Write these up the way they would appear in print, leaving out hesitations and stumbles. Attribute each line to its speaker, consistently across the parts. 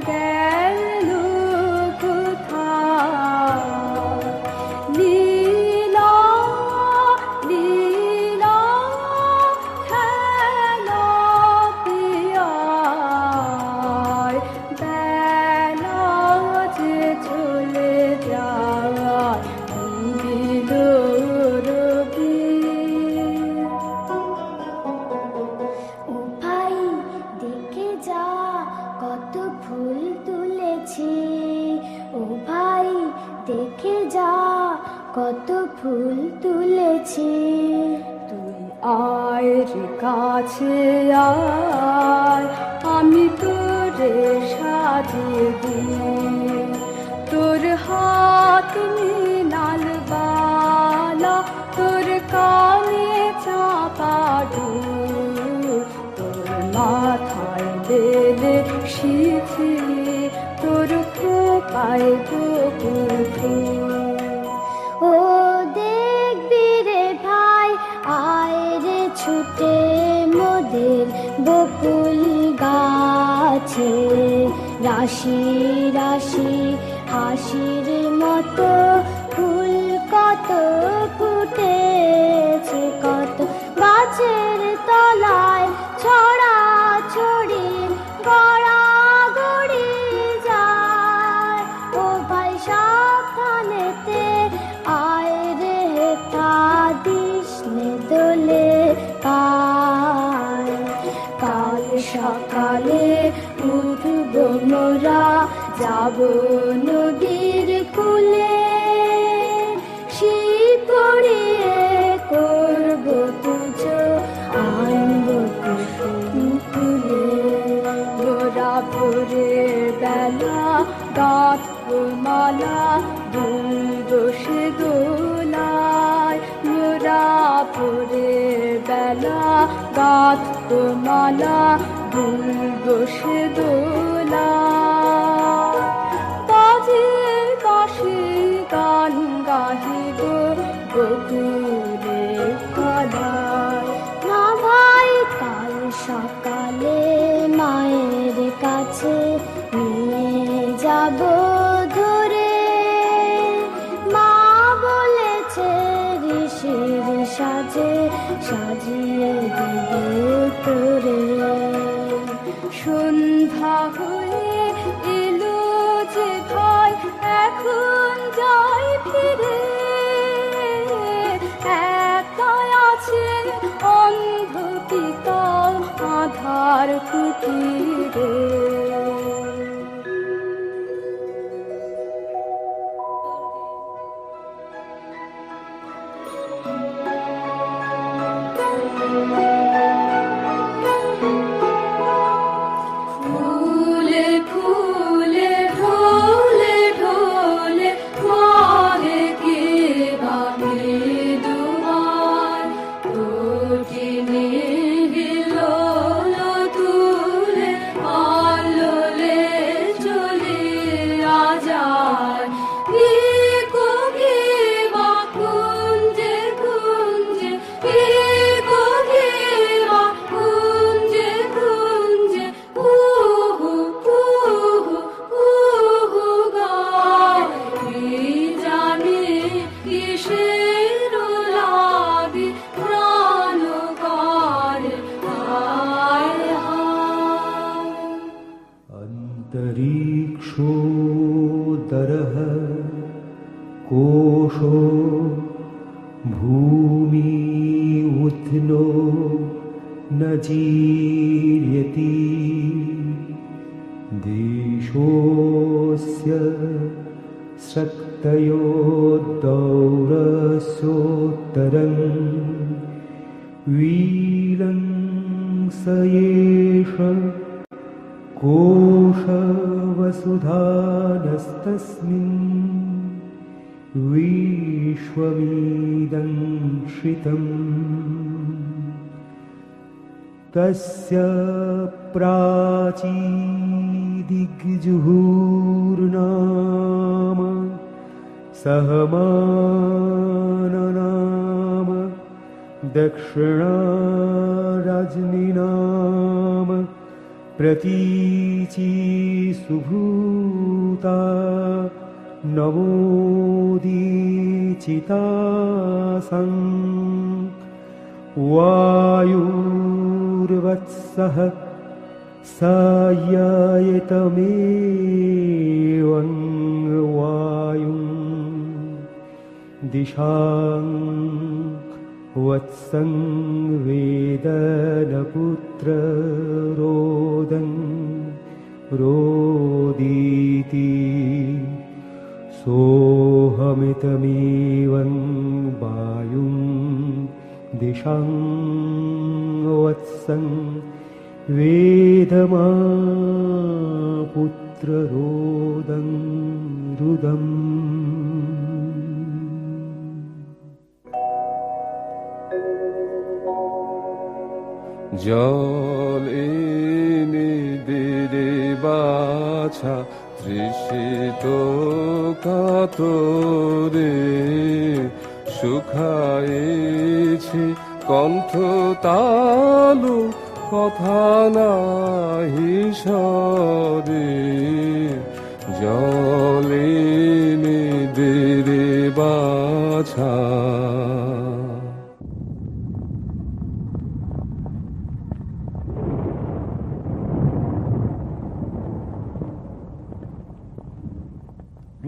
Speaker 1: গেল কোথায়? লীলা লীলা খেলা পিয়ায়, বেলা যে চলে যায় দিল রবি।
Speaker 2: ও ভাই দেখে যা কত ফুল তুলেছি, ও ভাই দেখে যা কত ফুল তুলেছি।
Speaker 1: তুই আয় রে কাছে আয়, আমি তোরে সাজিয়ে দিই। তোর হাত মৃণাল বালা, তোর কানে চাপা দুল, তোর মাথায় বেলে সিঁথি, তোর খোপায় বকুল ফুল।
Speaker 2: ও দেখবি রে ভাই, আয় রে ছুটে মোদের বকুল গাছে। রাশি রাশি হাসির মতো ফুল কত ফুটেছে, কত গাছের তলায় ছড়া ছড়ি গড়াগড়ি যায়। ও ভাই সাবধানেতে আয় রে, তা দিস নে দোলে পায়। কাল সকালে উঠব মোরা, যাব নদীর কূলে, শিব পড়িয়ে করব পুজো, আনব কুসুম ফুলে।
Speaker 1: গোরা ভোরের বেলা গাঁথব মালা, দুল বসে দোলায়। গোরা ভোরের বেলা গাঁথব মালা, দুল বসে দোলায়। বাজিয়ে বাঁশি গান গাহিব বকুলের তলায়।
Speaker 2: না ভাই কাল সকালে মায়ের কাছে নিয়ে যাব ধরে, মা বলেছে ঋষির সাজে সাজিয়ে দেবে তোরে।
Speaker 1: সন্ধ্যা হয়ে এলো যে ভাই, এখন যাই ফিরে। একাই আছে অন্ধ পিতা আধার কুটিরে। ফুলে ফুলে ঢোলে ঢোলে মারে কে বাঁধে দুয়ার, তোটিনে গেলো তুলে আলোলে চলে আজার। গো গে বা কুঞ্জে কুঞ্জে, গো গে বা কুঞ্জে কুঞ্জে, কুহু কুহু কুহু গায়। কে জানে কিসের লাগি প্রাণ করে হায় হায়।
Speaker 3: अन्तरिक्षोदरः कोशो भूमि उथ्नो न जीर्यति। देशोऽस्य शक्तयोर्दौरस्योत्तरं, वीलंस एष कोशवसुधानस्तस्मिन्, विश्वमिदं श्रितम्। तस्य प्राचीदिग्जुहुर्नाम सहमाननाम, दक्षिणारजनीनाम प्रतीची सुभूता नवोदीचितासं वायुर्वत्सः साययतमेवं वायुं दिशां वत्सं वेदनपुत्ररोदं रोदीति सोऽहमितमेवं वायुं दिशां वत्सं वेदमा पुत्ररोदं रुदम्।
Speaker 4: জল এনে দে রে বাছা তৃষিত কাতরে শুকায়েছে কণ্ঠ তালু কথা নাহি সরে জল এনে দে রে বাছা।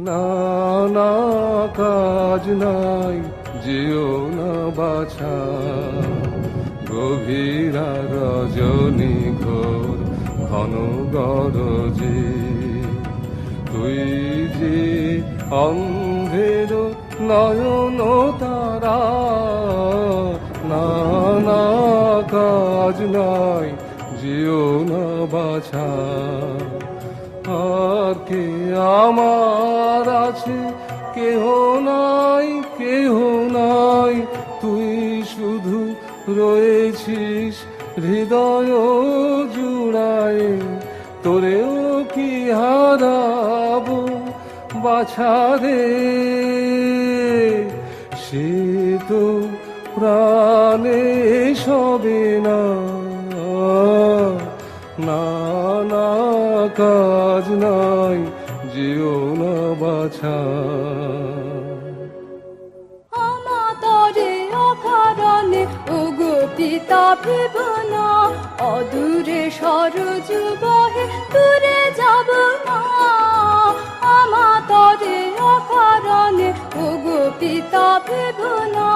Speaker 4: না না কাজ নাই যেও না বাছা গভীরা রজনী ঘোর ঘন গরজে তুই যে অন্ধের নয়ন তারা না না কাজ নাই যেও না বাছা আর কে আমার আছে কেহ নাই কেহ নাই তুই শুধু রয়েছিস হৃদয় জুড়ায় তোরেও কি হারাবো বাছা রে সে তো প্রাণে সবে না না না কাজ নাই যেও না বাছা।
Speaker 1: আমাতরে অকারণে ওগো পিতা ভেব না অদূরে সরজ বহে দূরে যাব না আমাতরে অকারণে ওগো পিতা ভেব না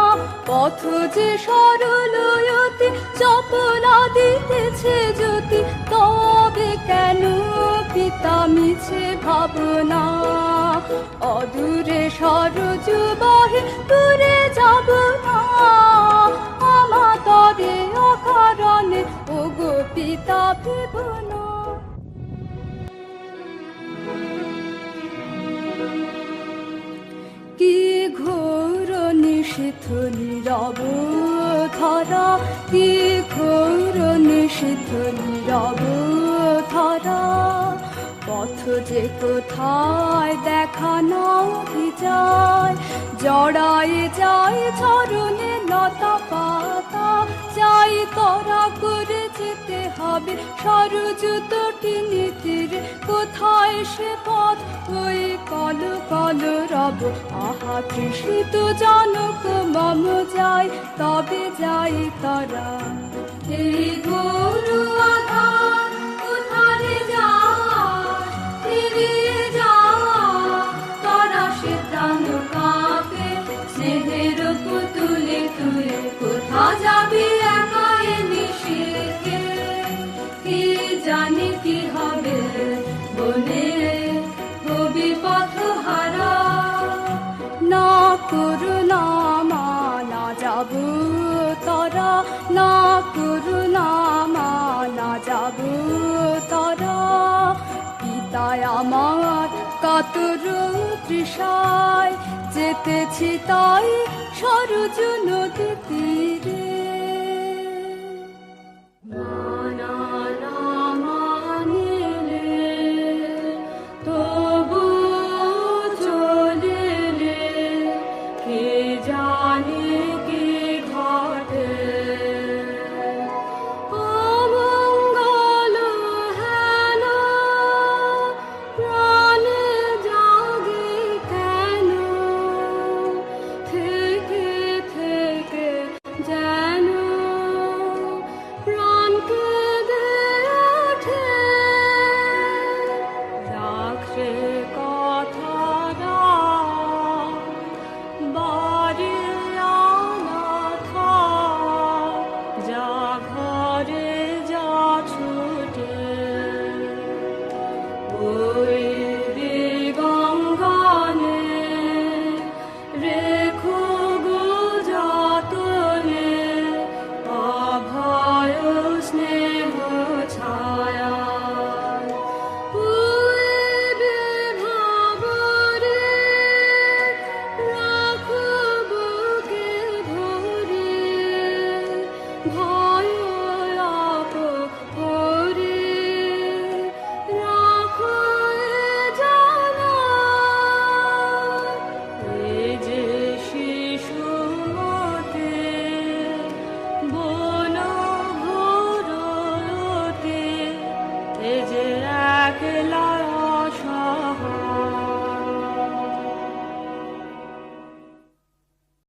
Speaker 1: পথ যে সরলয়তি চপলা দিতেছে জ্যোতি তবে কেন পিতা মিছে ভাবনা অদূরে সরজ বহে দূরে যাব না আমাতরে অকারণে ওগো পিতা ভেব না। কি ঘোর নিষিদ্ধ নীরব ধরা কি ঘোর নিষিদ্ধ নীরব ধরা পথ যে কোথায় দেখা নাহি যায় জড়ায় যায় চরণে লতা পাতা যাই তরা করে যেতে হবে সরজ তটিনী তীরে কোথায় সে পথ ওই কল কল রব আহা তৃষিত জনক মম যাই তবে যাই তরা এই ঘোর আধার কোথায় যা ফিরে যা তরা সে প্রাণ কাঁপে স্নেহের পুতুলে তুই কোথা যাবি একা এ নিশীথে কি জানি কি হবে বলে হবি পথহারা না করুণা মানা যাব তরা না করুণা মানা যাব তরা পিতায় আমার কাতর তৃষায় যেতেছি তাই সরজ নদী তীরে ওই